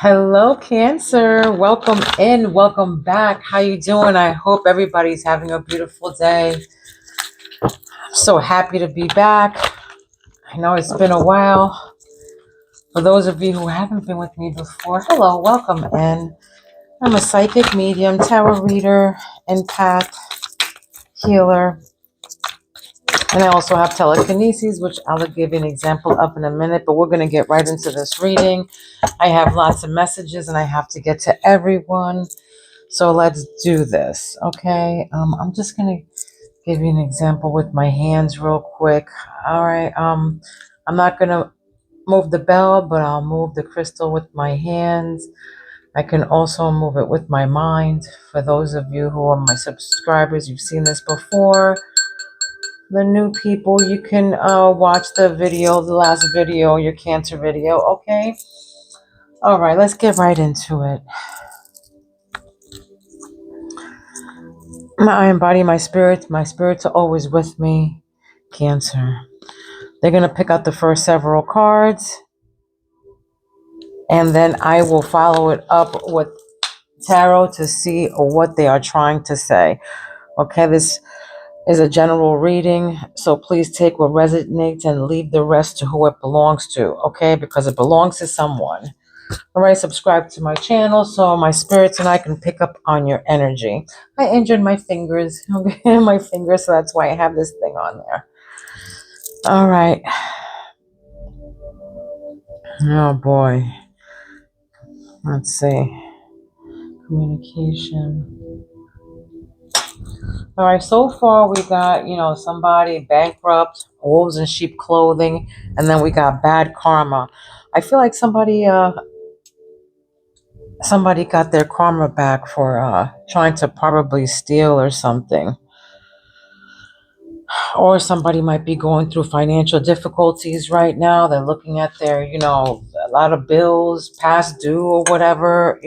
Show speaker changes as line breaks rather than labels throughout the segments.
Hello, Cancer. Welcome in. Welcome back. How you doing? I hope everybody's having a beautiful day. I'm so happy to be back. I know it's been a while. For those of you who haven't been with me before, hello, welcome in. I'm a psychic medium, tarot reader, empath, healer, and I also have telekinesis, which I'll give you an example of in a minute, but we're going to get right into this reading. I have lots of messages and I have to get to everyone. So let's do this, okay? I'm just going to give you an example with my hands real quick. All right. I'm not going to move the bell, but I'll move the crystal with my hands. I can also move it with my mind. For those of you who are my subscribers, you've seen this before. The new people, you can watch the video, the last video, your Cancer video, okay? All right, let's get right into it. I embody my spirit. My spirits are always with me, Cancer. They're going to pick out the first several cards, and then I will follow it up with tarot to see what they are trying to say. Okay, this is a general reading, so please take what resonates and leave the rest to who it belongs to, okay? Because it belongs to someone. All right, subscribe to my channel so my spirits and I can pick up on your energy. I injured my fingers, okay, my fingers, so that's why I have this thing on there. All right. Oh boy. Let's see. Communication. All right, so far we got, somebody bankrupt, wolves in sheep clothing, and then we got bad karma. I feel like somebody got their karma back for trying to probably steal or something. Or somebody might be going through financial difficulties right now. They're looking at their, a lot of bills past due or whatever,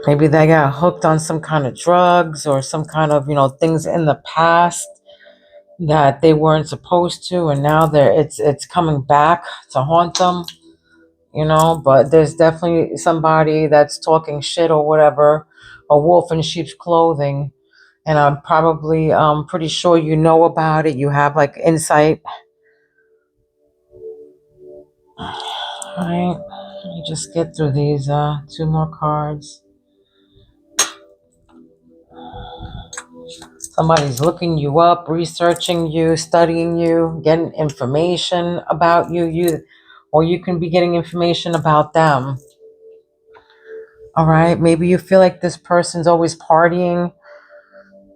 Maybe they got hooked on some kind of drugs or some kind of, things in the past that they weren't supposed to, and now it's coming back to haunt them, but there's definitely somebody that's talking shit or whatever, a wolf in sheep's clothing, and I'm probably pretty sure you know about it. You have like insight. All right, let me just get through these two more cards. Somebody's looking you up, researching you, studying you, getting information about you, or you can be getting information about them. All right, maybe you feel like this person's always partying,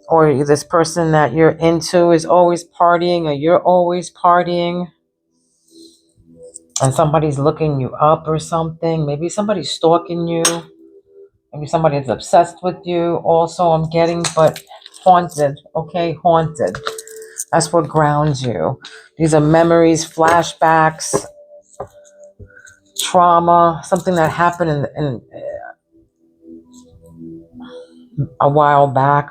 or this person that you're into is always partying, or you're always partying, and somebody's looking you up or something. Maybe somebody's stalking you. Maybe somebody's obsessed with you. Also, I'm getting, but haunted, okay? Haunted. That's what grounds you. These are memories, flashbacks, trauma, something that happened in a while back.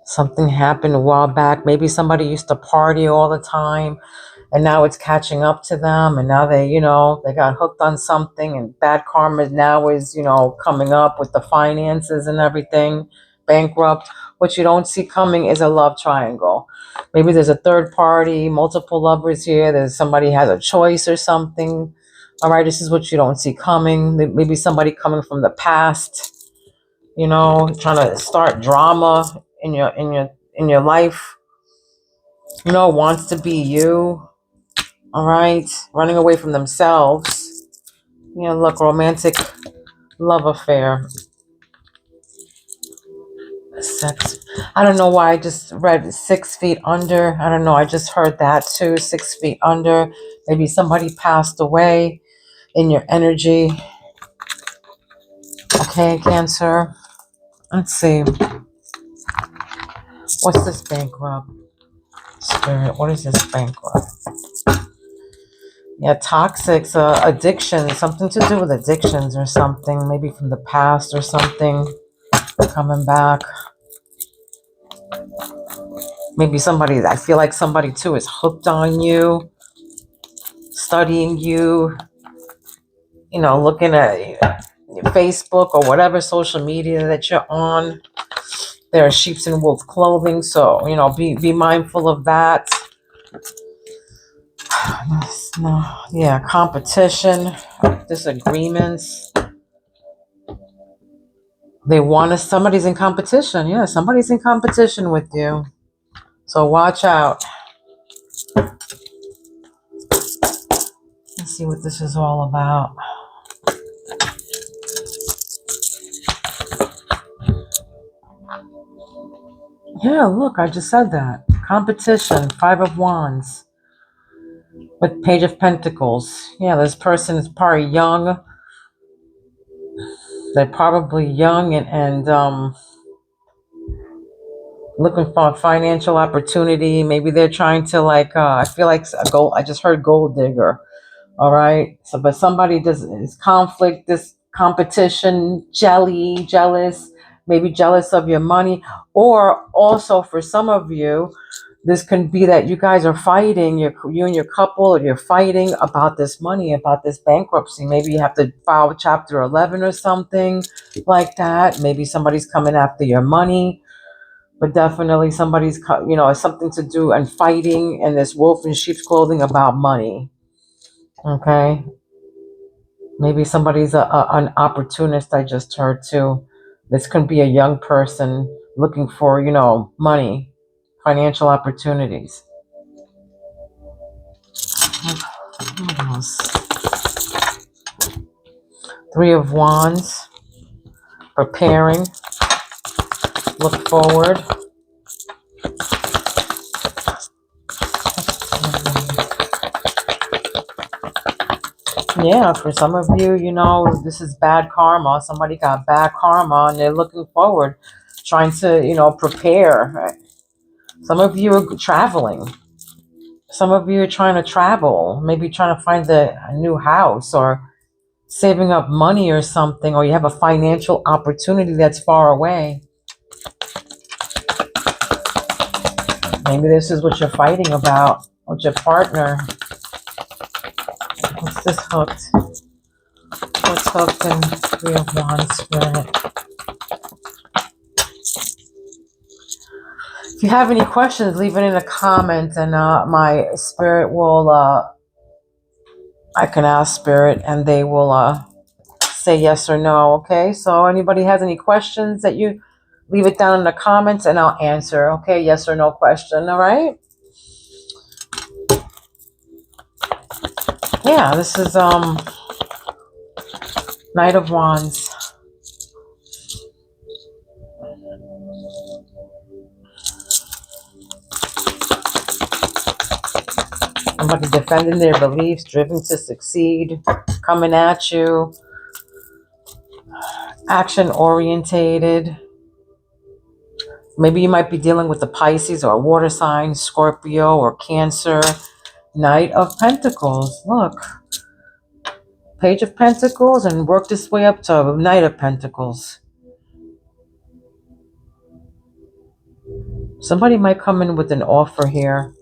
Something happened a while back. Maybe somebody used to party all the time, and now it's catching up to them, and now they got hooked on something, and bad karma now is, coming up with the finances and everything, bankrupt. What you don't see coming is a love triangle. Maybe there's a third party, multiple lovers here. There's somebody has a choice or something. All right, this is what you don't see coming. Maybe somebody coming from the past, trying to start drama in your life, wants to be you. All right, running away from themselves. Look, romantic love affair. Sex. I don't know why I just read 6 feet under. I don't know. I just heard that too. 6 feet under. Maybe somebody passed away in your energy. Okay, Cancer. Let's see. What's this bankrupt? Spirit. What is this bankrupt? Yeah, toxic, addiction, something to do with addictions or something, maybe from the past or something, coming back. Maybe I feel like somebody too is hooked on you, studying you, looking at your Facebook or whatever social media that you're on. There are sheep's and wolf clothing, so be mindful of that. Yeah, competition, disagreements. Somebody's in competition. Yeah, somebody's in competition with you. So watch out. Let's see what this is all about. Yeah, look, I just said that. Competition, Five of Wands. With Page of Pentacles. Yeah, this person is probably young. They're probably young and looking for a financial opportunity. Maybe they're trying to I feel like I just heard gold digger. All right. So, but somebody is conflict, this competition, jealous, maybe jealous of your money. Or also for some of you, this can be that you guys are fighting, you and your couple, or you're fighting about this money, about this bankruptcy. Maybe you have to file Chapter 11 or something like that. Maybe somebody's coming after your money, but definitely somebody's, something to do and fighting in this wolf in sheep's clothing about money. Okay. Maybe somebody's an opportunist, I just heard too. This could be a young person looking for, money, financial opportunities. What else? Three of Wands. Preparing. Look forward. Yeah, for some of you, this is bad karma. Somebody got bad karma and they're looking forward, trying to, prepare. Right? Some of you are traveling. Some of you are trying to travel, maybe trying to find a new house or saving up money or something, or you have a financial opportunity that's far away. Maybe this is what you're fighting about with your partner. What's this hooked? What's hooked in Three of Wands Spirit? If you have any questions, leave it in a comment and my spirit will, I can ask spirit and they will say yes or no, okay? So anybody has any questions that you leave it down in the comments and I'll answer, okay? Yes or no question, all right? Yeah, this is Knight of Wands. Somebody defending their beliefs, driven to succeed, coming at you, action orientated. Maybe you might be dealing with the Pisces or water sign, Scorpio or Cancer. Knight of Pentacles. Look. Page of Pentacles and work this way up to Knight of Pentacles. Somebody might come in with an offer here.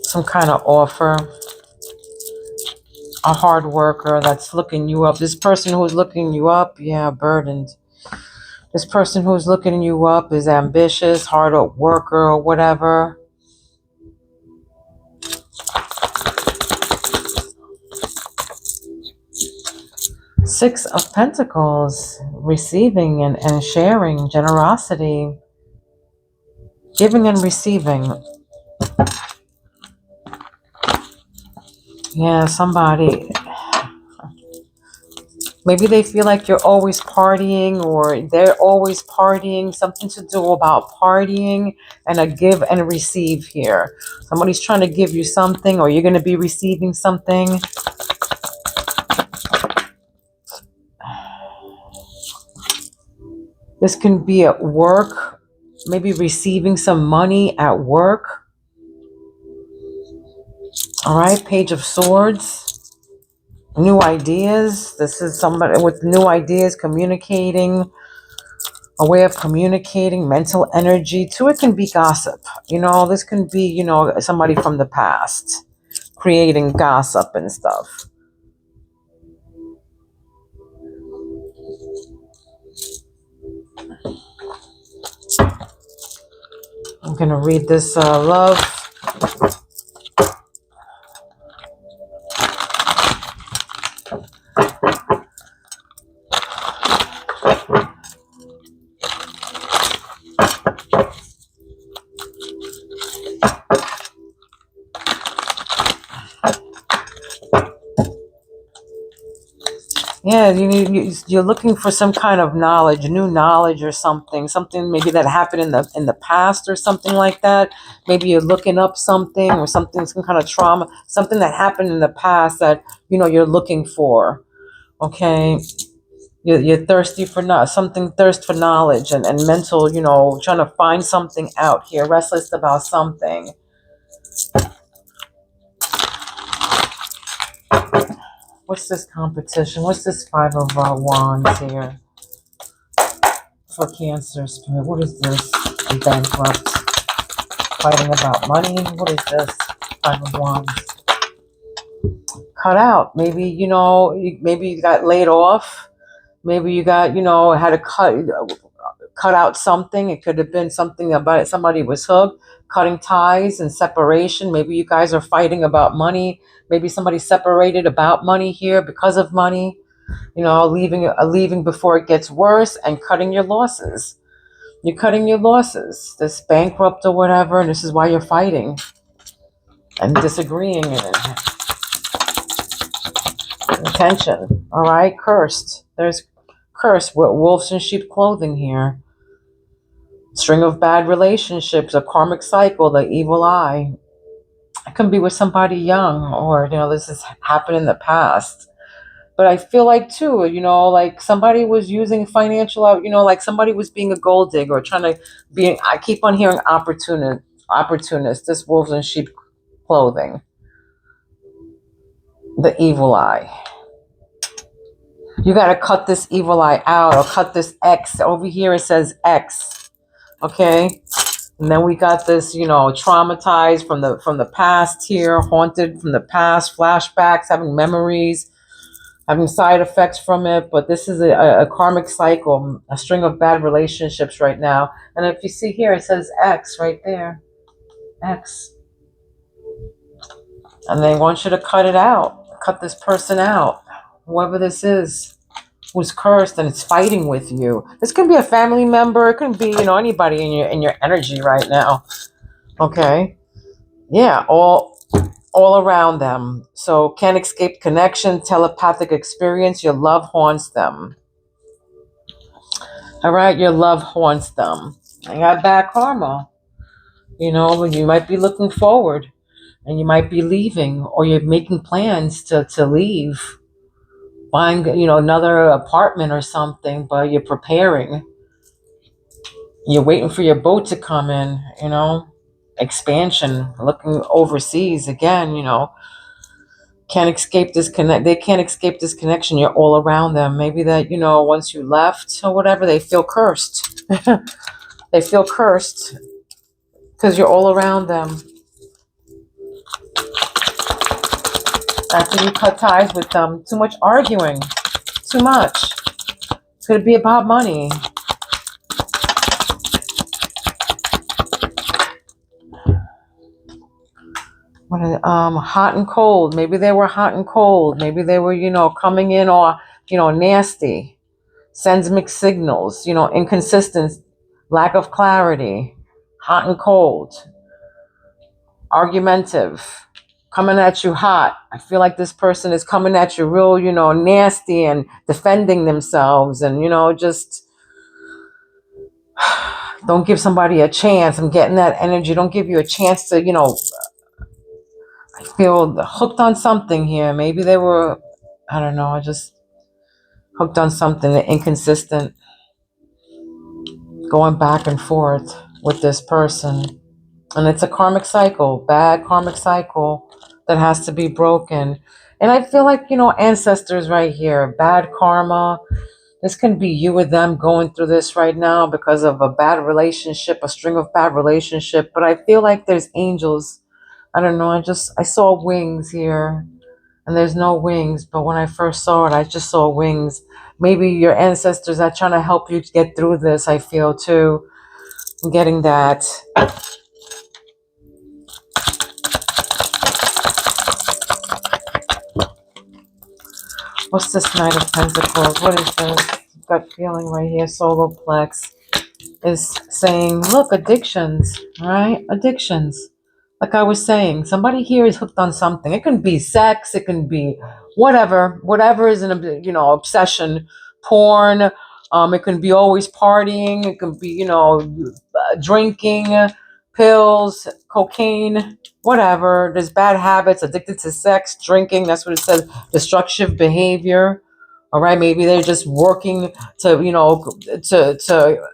Some kind of offer. A hard worker that's looking you up. This person who's looking you up, yeah, burdened. This person who's looking you up is ambitious, hard worker or whatever. Six of Pentacles, receiving and sharing, generosity, giving and receiving. Yeah, somebody, maybe they feel like you're always partying or they're always partying, something to do about partying and a give and receive here. Somebody's trying to give you something or you're going to be receiving something. This can be at work, maybe receiving some money at work. All right, Page of Swords. New ideas. This is somebody with new ideas, communicating, a way of communicating, mental energy. Too, it can be gossip. This can be, somebody from the past. creating gossip and stuff. I'm going to read this love. Yeah, you're looking for some kind of knowledge, new knowledge or something maybe that happened in the past or something like that. Maybe you're looking up something or something, some kind of trauma, something that happened in the past that you're looking for. Okay, you're thirsty for thirst for knowledge and mental, trying to find something out here, restless about something. What's this competition? What's this Five of Wands here for Cancer Spirit? What is this? Bankrupt. Fighting about money. What is this? Five of Wands. Cut out. Maybe, maybe you got laid off. Maybe you got, had to cut out something. It could have been something about it. Somebody was hooked. Cutting ties and separation. Maybe you guys are fighting about money. Maybe somebody separated about money here because of money. Leaving before it gets worse and cutting your losses. You're cutting your losses. This bankrupt or whatever, and this is why you're fighting and disagreeing and tension. All right, cursed. There's cursed with wolves in sheep clothing here. String of bad relationships, a karmic cycle, the evil eye. It can be with somebody young, or this has happened in the past. But I feel like too, like somebody was using financial, like somebody was being a gold digger or trying to be. I keep on hearing opportunist. This wolves in sheep clothing. The evil eye. You got to cut this evil eye out, or cut this X. Over here it says X. Okay? And then we got this, traumatized from the past here, haunted from the past, flashbacks, having memories, having side effects from it. But this is a karmic cycle, a string of bad relationships right now. And if you see here, it says X right there. X. And they want you to cut it out. Cut this person out. Whoever this is who's cursed and it's fighting with you. This could be a family member. It could be, anybody in your energy right now. Okay? Yeah, all around them. So can't escape connection, telepathic experience. Your love haunts them. All right, your love haunts them. I got bad karma. You might be looking forward and you might be leaving, or you're making plans to leave, buying, another apartment or something, but you're preparing. You're waiting for your boat to come in, expansion, looking overseas again, can't escape this they can't escape this connection. You're all around them. Maybe that, once you left or whatever, they feel cursed. They feel cursed because you're all around them. After you cut ties with them, too much arguing, too much. Could it be about money? Hot and cold. Maybe they were hot and cold. Maybe they were, coming in or, nasty. Sends mixed signals, inconsistent, lack of clarity, hot and cold, argumentative, coming at you hot. I feel like this person is coming at you real, nasty and defending themselves and, just don't give somebody a chance. I'm getting that energy. Don't give you a chance to, I feel hooked on something here. Maybe they were, I don't know, just hooked on something, inconsistent, going back and forth with this person. And it's a karmic cycle, bad karmic cycle that has to be broken. And I feel like, ancestors right here, bad karma. This can be you or them going through this right now because of a bad relationship, a string of bad relationship. But I feel like there's angels. I don't know. I saw wings here, and there's no wings. But when I first saw it, I just saw wings. Maybe your ancestors are trying to help you to get through this. I feel too. I'm getting that. What's this Knight of Pentacles? What is this? Gut feeling right here. Solar plex is saying, look, addictions, right? Addictions. Like I was saying, somebody here is hooked on something. It can be sex. It can be whatever is an, obsession, porn. It can be always partying. It can be, drinking, pills, cocaine, whatever. There's bad habits, addicted to sex, drinking. That's what it says. Destructive behavior. All right. Maybe they're just working to, to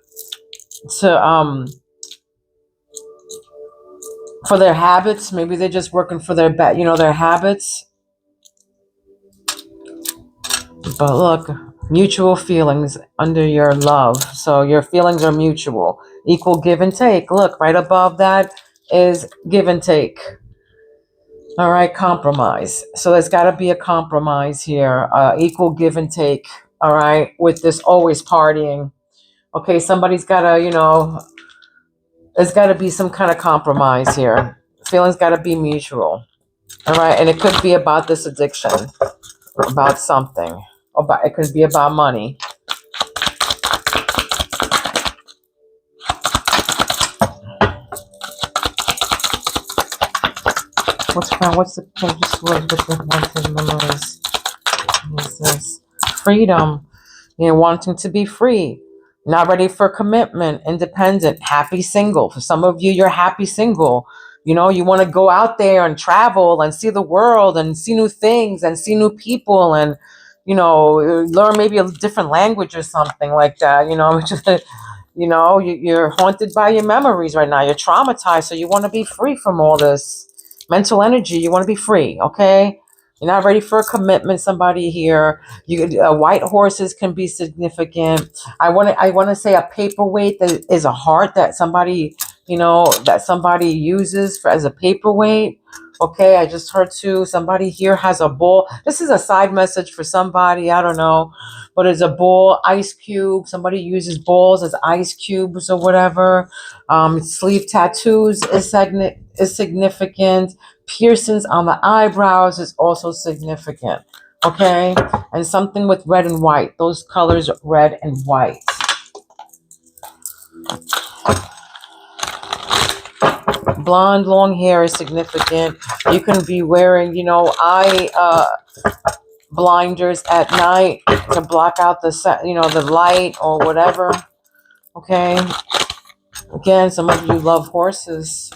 for their habits. Maybe they're just working for their habits. But look, mutual feelings under your love. So your feelings are mutual, equal give and take. Look, right above that is give and take. All right, compromise. So there's got to be a compromise here, equal give and take. All right, with this always partying. Okay, somebody's got to, there's got to be some kind of compromise here. Feelings got to be mutual. All right, and it could be about this addiction, about something. About, it could be about money. What's the page of swords with the wanted memories? What is this? Freedom. Wanting to be free. Not ready for commitment. Independent. Happy single. For some of you, you're happy single. You want to go out there and travel and see the world and see new things and see new people and, learn maybe a different language or something like that. You're haunted by your memories right now. You're traumatized. So you want to be free from all this mental energy. You want to be free. Okay. You're not ready for a commitment. Somebody here, white horses can be significant. I want to say a paperweight that is a heart that somebody, that somebody uses as a paperweight. Okay, I just heard too. Somebody here has a bowl. This is a side message for somebody. I don't know, but it's a bowl, ice cube. Somebody uses bowls as ice cubes or whatever. Sleeve tattoos is significant. Piercings on the eyebrows is also significant. Okay, and something with red and white. Those colors, red and white. Blonde, long hair is significant. You can be wearing, eye blinders at night to block out the light or whatever. Okay. Again, some of you love horses.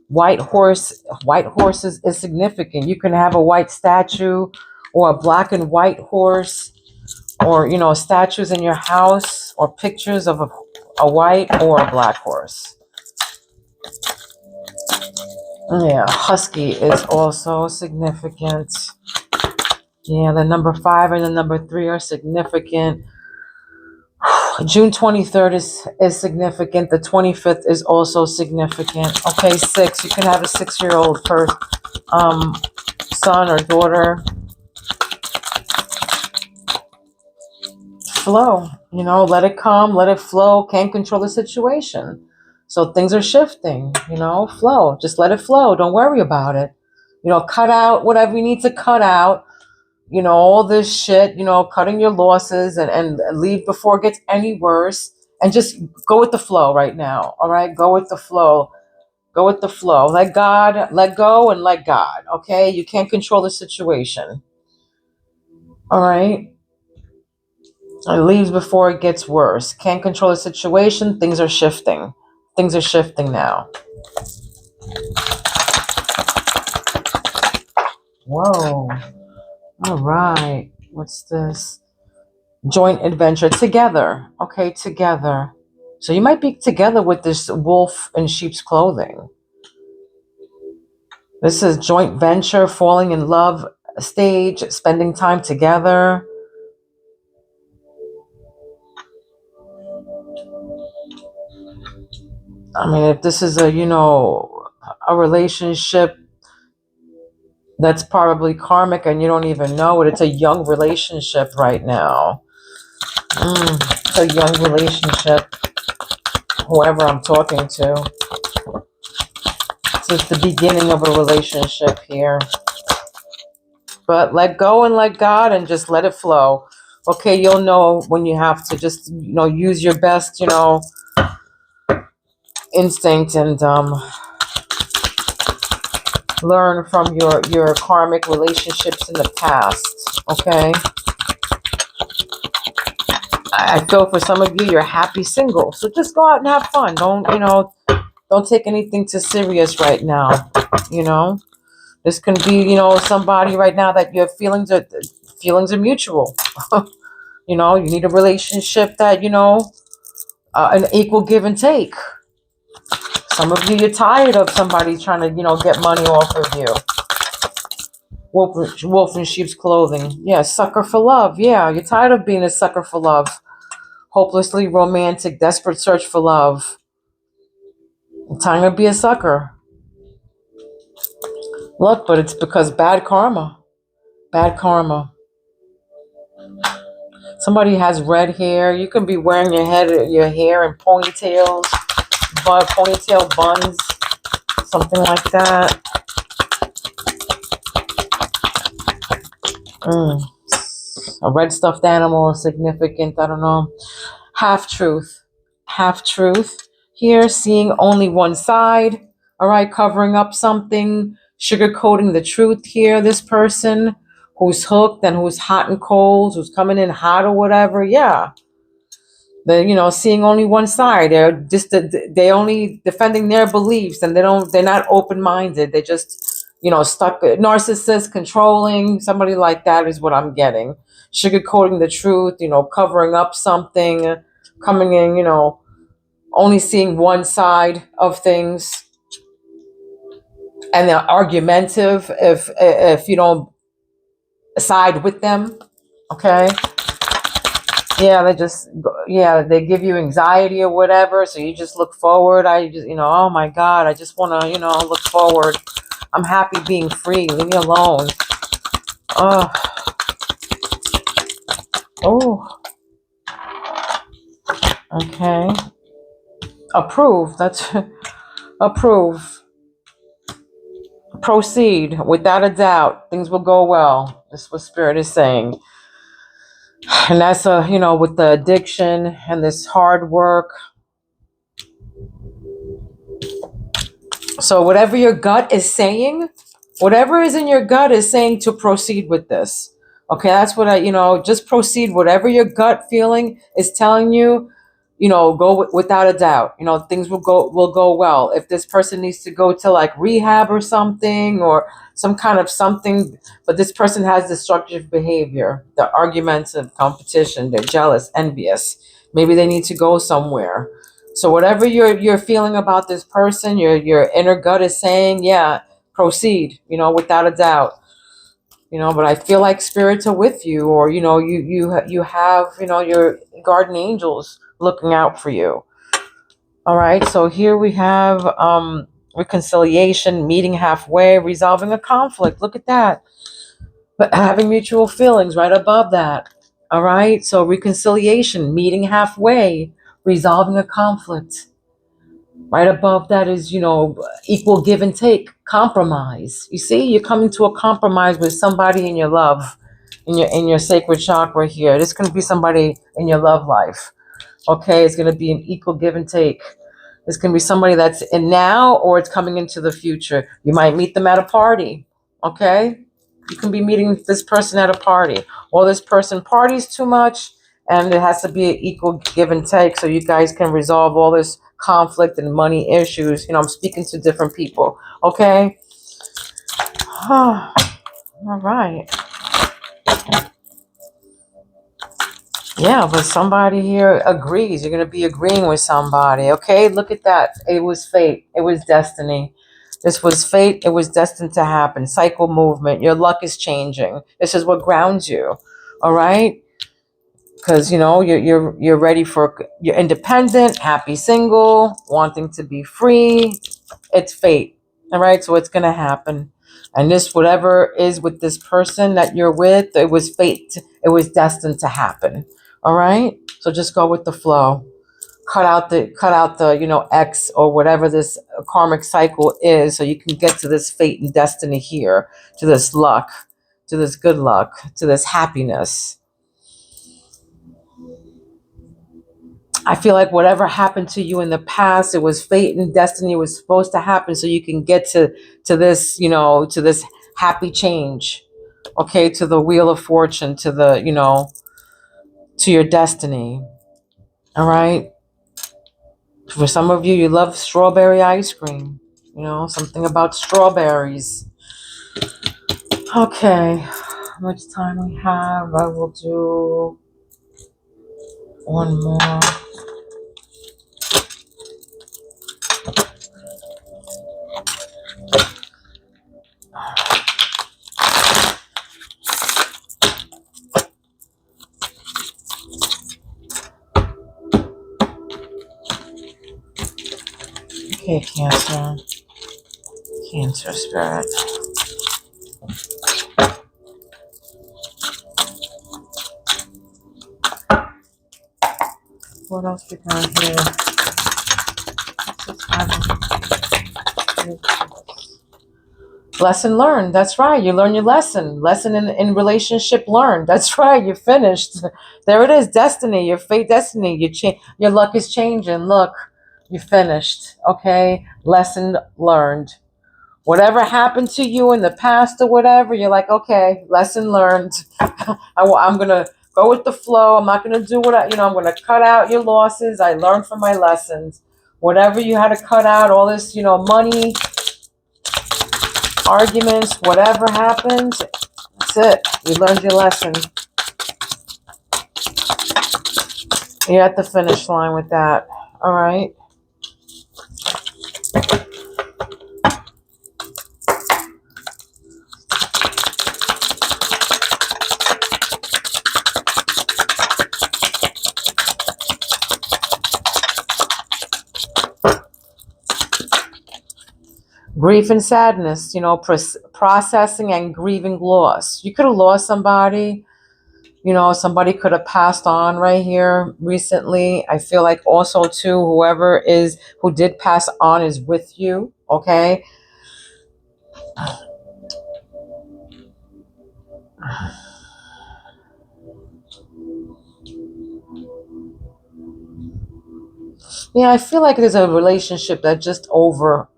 White horses is significant. You can have a white statue or a black and white horse, or statues in your house or pictures of a white or a black horse. Yeah, husky is also significant. Yeah, the number 5 and the number 3 are significant. June 23rd is significant. The 25th is also significant. Okay, 6. You can have a 6-year-old first son or daughter. Flow. Let it come, let it flow. Can't control the situation. So things are shifting, flow. Just let it flow. Don't worry about it. Cut out whatever you need to cut out. All this shit, cutting your losses and leave before it gets any worse. And just go with the flow right now. All right? Go with the flow. Go with the flow. Let God, let go and let God. Okay? You can't control the situation. All right? It leaves before it gets worse. Can't control the situation. Things are shifting. Things are shifting now. Whoa. All right. What's this? Joint adventure together. Okay, together. So you might be together with this wolf in sheep's clothing. This is joint venture, falling in love stage, spending time together. I mean, if this is a, a relationship that's probably karmic and you don't even know it. It's a young relationship right now. It's a young relationship, whoever I'm talking to. This is the beginning of a relationship here. But let go and let God and just let it flow. Okay, you'll know when you have to just, use your best, instinct and learn from your karmic relationships in the past. Okay? I feel for some of you, you're happy single. So just go out and have fun. Don't take anything too serious right now. This can be, somebody right now that your feelings are mutual. You need a relationship that, an equal give and take. Some of you, you're tired of somebody trying to, get money off of you. Wolf in sheep's clothing. Yeah, sucker for love. Yeah, you're tired of being a sucker for love. Hopelessly romantic, desperate search for love. Time to be a sucker. Look, but it's because bad karma. Bad karma. Somebody has red hair. You can be wearing your hair in ponytails, ponytail buns, something like that. A red stuffed animal is significant. I don't know. Half truth. Half truth. Here, seeing only one side. All right, covering up something, sugarcoating the truth here. This person who's hooked and who's hot and cold, who's coming in hot or whatever. Yeah. They're, seeing only one side. They only defending their beliefs and they're not open-minded. They just, stuck, narcissist, controlling, somebody like that is what I'm getting. Sugarcoating the truth, covering up something, coming in, only seeing one side of things. And they're argumentative if you don't side with them. Okay. Yeah, they give you anxiety or whatever. So you just look forward. Oh my God, I just want to, look forward. I'm happy being free. Leave me alone. Oh. Okay. Approve. That's approve. Proceed. Without a doubt, things will go well. This is what Spirit is saying. And that's with the addiction and this hard work. So whatever your gut is saying, whatever is in your gut is saying to proceed with this. Okay, that's what just proceed. Whatever your gut feeling is telling you, go without a doubt. Things will go well. If this person needs to go to like rehab or something or some kind of something, but this person has destructive behavior, they're argumentative, competition, they're jealous, envious. Maybe they need to go somewhere. So whatever you're feeling about this person, your inner gut is saying, yeah, proceed, without a doubt. But I feel like spirits are with you, or you have your guardian angels looking out for you. All right, so here we have reconciliation, meeting halfway, resolving a conflict. Look at that. But having mutual feelings right above that. All right, so reconciliation, meeting halfway, resolving a conflict. Right above that is, equal give and take, compromise. You see, you're coming to a compromise with somebody in your love, in your sacred chakra here. This can be somebody in your love life. Okay, it's going to be an equal give and take. This can be somebody that's in now or it's coming into the future. You might meet them at a party. Okay, you can be meeting this person at a party, or this person parties too much, and it has to be an equal give and take so you guys can resolve all this conflict and money issues. I'm speaking to different people. Okay. All right. Yeah, but somebody here agrees. You're going to be agreeing with somebody. Okay, look at that. It was fate. It was destiny. This was fate. It was destined to happen. Cycle movement. Your luck is changing. This is what grounds you. All right. Because you're ready you're independent, happy single, wanting to be free. It's fate. All right, so it's going to happen. And this, whatever is with this person that you're with, it was fate. It was destined to happen. All right, so just go with the flow. Cut out the X or whatever this karmic cycle is, so you can get to this fate and destiny here, to this luck, to this good luck, to this happiness. I feel like whatever happened to you in the past, it was fate and destiny. It was supposed to happen so you can get to this, to this happy change. Okay, to the wheel of fortune, to the, to your destiny. All right. For some of you, you love strawberry ice cream. Something about strawberries. Okay, how much time we have? I will do one more. Okay, Cancer. Cancer spirit. What else we got here? Lesson learned. That's right. You learn your lesson. Lesson in relationship learned. That's right. You finished. There it is. Destiny. Your fate. Destiny. Your luck is changing. Look, you finished. Okay. Lesson learned. Whatever happened to you in the past or whatever, you're like, okay, lesson learned. I'm gonna go with the flow. I'm not gonna do what I'm gonna cut out your losses. I learned from my lessons. Whatever you had to cut out, all this, money, arguments, whatever happened, that's it. You learned your lesson. You're at the finish line with that. All right. Grief and sadness, processing and grieving loss. You could have lost somebody. Somebody could have passed on right here recently. I feel like also too, who did pass on is with you. Okay. Yeah, I feel like there's a relationship that just over,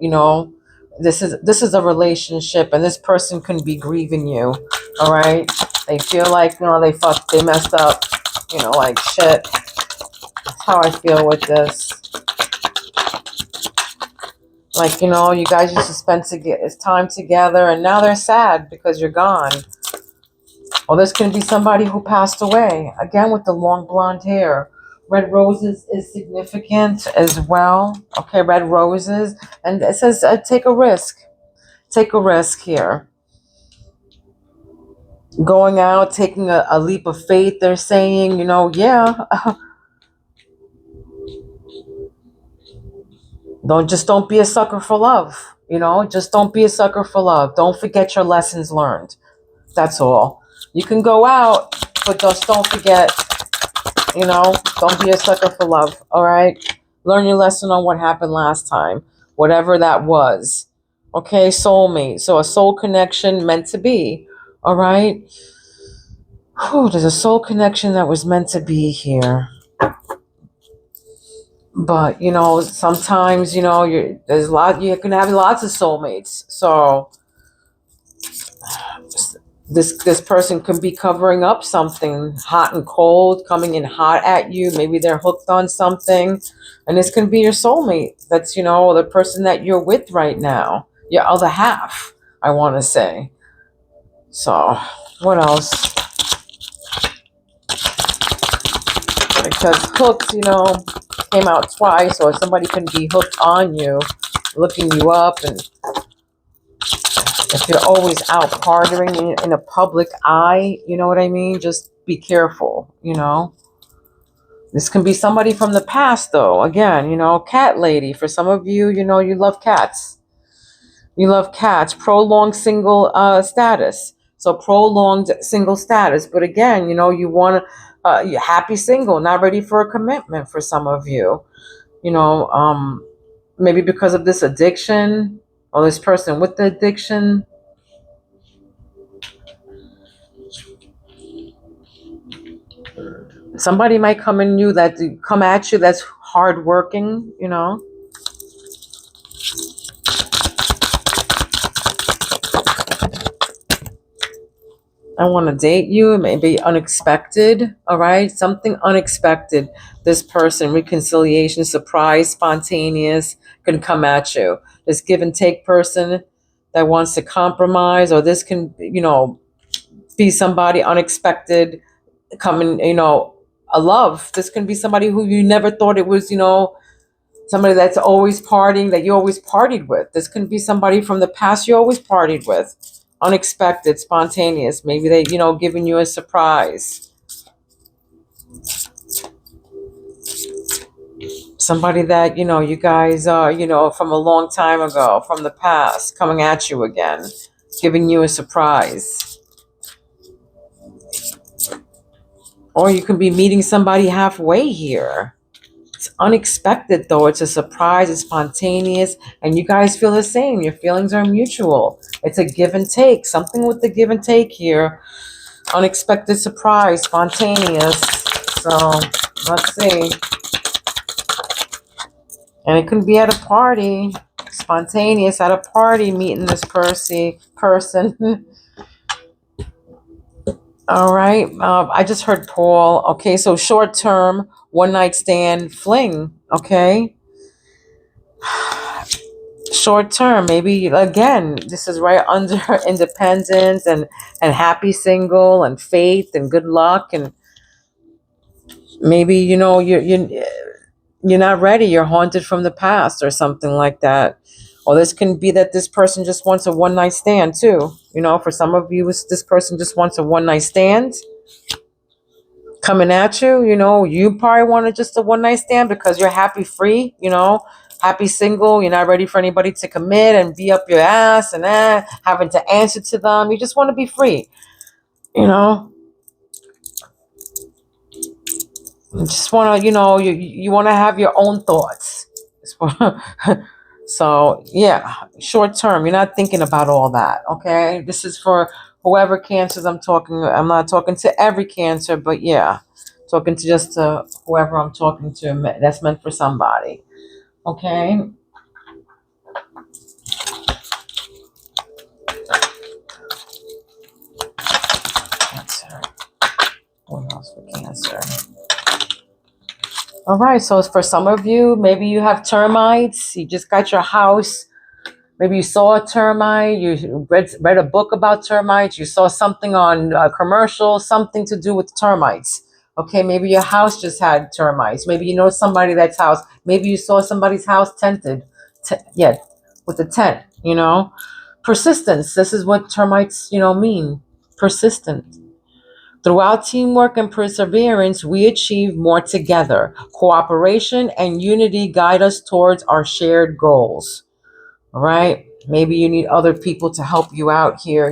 this is a relationship and this person can be grieving you. All right. They feel like, they messed up, like shit. That's how I feel with this. Like, you guys used to spend time together and now they're sad because you're gone. Or this can be somebody who passed away. Again, with the long blonde hair. Red roses is significant as well. Okay, red roses. And it says take a risk. Take a risk here. Going out, taking a leap of faith, they're saying, yeah. Don't be a sucker for love. Just don't be a sucker for love. Don't forget your lessons learned. That's all. You can go out, but just don't forget, don't be a sucker for love. All right. Learn your lesson on what happened last time, whatever that was. Okay, soulmate. So a soul connection meant to be. All right. Whew, there's a soul connection that was meant to be here. But sometimes you're can have lots of soulmates. So this person can be covering up something hot and cold, coming in hot at you. Maybe they're hooked on something, and this can be your soulmate. That's the person that you're with right now, your other half, I want to say. So what else? Because hooked, came out twice, or somebody can be hooked on you, looking you up, and if you're always out partying in a public eye, you know what I mean? Just be careful, This can be somebody from the past, though. Again, cat lady. For some of you, you love cats. You love cats. Prolonged single status. So prolonged single status. But again, you want you're happy single, not ready for a commitment for some of you. You know, maybe because of this addiction or this person with the addiction. Somebody might come at you that's hardworking. I want to date you. It may be unexpected, all right? Something unexpected. This person, reconciliation, surprise, spontaneous, can come at you. This give and take person that wants to compromise, or this can, be somebody unexpected coming, a love. This can be somebody who you never thought it was, somebody that's always partying, that you always partied with. This can be somebody from the past you always partied with. Unexpected, spontaneous. Maybe they, giving you a surprise. Somebody that, you guys are, from a long time ago, from the past, coming at you again, giving you a surprise. Or you can be meeting somebody halfway here. It's unexpected though. It's a surprise. It's spontaneous. And you guys feel the same. Your feelings are mutual. It's a give and take. Something with the give and take here. Unexpected surprise. Spontaneous. So let's see. And it can be at a party. Spontaneous at a party, meeting this person. All right. I just heard Paul. Okay. So short term, one night stand, fling. Okay. Short term, maybe again, this is right under independence and happy single and faith and good luck, and maybe you're not ready, you're haunted from the past or something like that. Or this can be that this person just wants a one night stand too. For some of you, this person just wants a one night stand coming at you. You probably wanted just a one night stand because you're happy free, happy single. You're not ready for anybody to commit and be up your ass and having to answer to them. You just want to be free, you know. You just want to, you want to have your own thoughts. So yeah, short term, you're not thinking about all that. Okay, this is for whoever cancers I'm talking. I'm not talking to every cancer, but yeah, talking to just whoever I'm talking to. That's meant for somebody. Okay. Cancer. What else for cancer? All right. So for some of you, maybe you have termites. You just got your house. Maybe you saw a termite. You read a book about termites. You saw something on a commercial, something to do with termites. Okay. Maybe your house just had termites. Maybe you know somebody that's house. Maybe you saw somebody's house tented. Yeah, with a tent. Persistence. This is what termites, mean. Persistent. Throughout teamwork and perseverance, we achieve more together. Cooperation and unity guide us towards our shared goals. All right? Maybe you need other people to help you out here,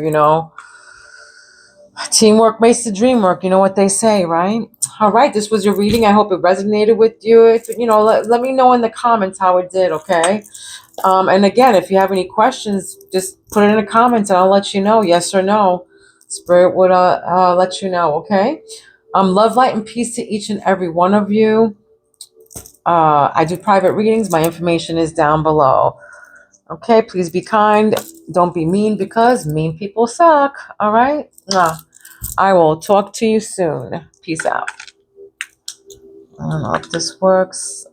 Teamwork makes the dream work. You know what they say, right? All right, this was your reading. I hope it resonated with you. If let me know in the comments how it did, okay? And again, if you have any questions, just put it in the comments and I'll let you know, yes or no. Spirit would let you know, okay? Love, light, and peace to each and every one of you. I do private readings. My information is down below. Okay, please be kind. Don't be mean because mean people suck. All right? I will talk to you soon. Peace out. I don't know if this works.